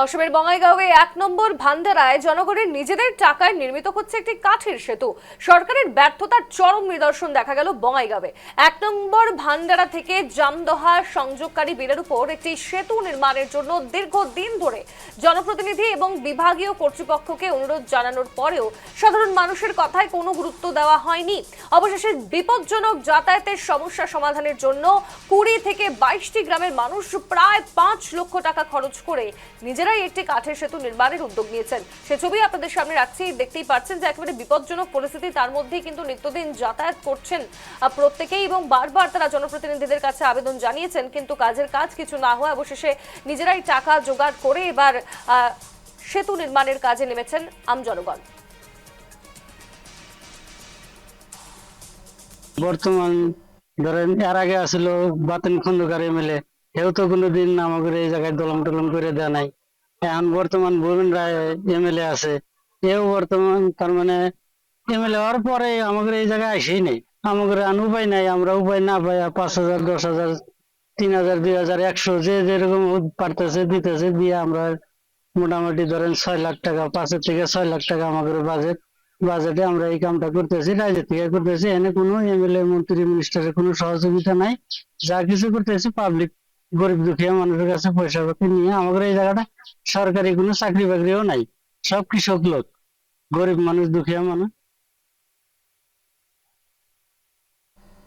অসমের বঙ্গাইগাঁওয়ে 1 নম্বর ভান্ডারায় জনগণের নিজেদের টাকায় নির্মিত হচ্ছে একটি কাঠের সেতু। সরকারের ব্যর্থতার চরম নিদর্শন দেখা গেল বঙ্গাইগাঁওয়ে। 1 নম্বর ভান্ডারা থেকে জামদহা সংযোগকারী বিলের উপর একটি সেতু নির্মাণের জন্য দীর্ঘদিন ধরে জনপ্রতিনিধি এবং বিভাগীয় কর্তৃপক্ষকে অনুরোধ জানানোর পরেও সাধারণ মানুষের কথায় কোনো গুরুত্ব দেওয়া হয়নি। অবশেষে বিপজ্জনক যাতায়াতের সমস্যা সমাধানের জন্য 20 থেকে 22টি গ্রামের মানুষ প্রায় 5 লক্ষ টাকা খরচ করে নিজেরাই একটি কাঠের সেতু নির্মাণের উদ্যোগ নিয়েছেন। সে ছবি আপনাদের সামনে রাখছি। দেখতেই পাচ্ছেন যে একেবারে বিপজ্জনক পরিস্থিতি, তার মধ্যেই কিন্তু নিত্যদিন যাতায়াত করছেন প্রত্যেকেই এবং বারবার তারা জনপ্রতিনিধিদের কাছে আবেদন জানিয়েছেন, কিন্তু কাজের কাজ কিছু না হওয়া অবশেষে নিজেরাই টাকা জোগাড় করে এবার সেতু নির্মাণের কাজে নেমেছেন আমজনগণ। বর্তমান ধরেন এর আগে আসছিল বাতেন খন্দকার এমএলএ, কেউ তো কোনোদিন আমাদের এই জায়গায় দলম টলম করে দেয় নাই। এখন বর্তমান ভুবন রায় এমএলএ আছে, এও বর্তমান তার মানে এমএলএ হওয়ার পরে আমাদের এই জায়গায় আসেই নেই। আমাদের আর উপায় নাই, আমরা উপায় না পাই 5,000, 10,000, 3,000, 2,000, 100 যে যেরকম পারতেছে দিতেছে, দিয়ে আমরা মোটামুটি ধরেন 6 লাখ টাকা, 5 থেকে 6 লাখ টাকা আমাদের বাজেটে আমরা এই কামটা করতেছি, রাজ্য থেকে করতেছি। এনে কোনো এমএলএ মন্ত্রী মিনিস্টারের কোনো সহযোগিতা নাই। যা কিছু করতেছি পাবলিক গরিব দুঃখী মানুষের কাছে পয়সা পাতি নিয়ে। আমাদের এই জায়গাটা সরকারি কোনো চাকরি বাকরিও নাই, সব কৃষক লোক, গরিব মানুষ, দুঃখী মানুষ।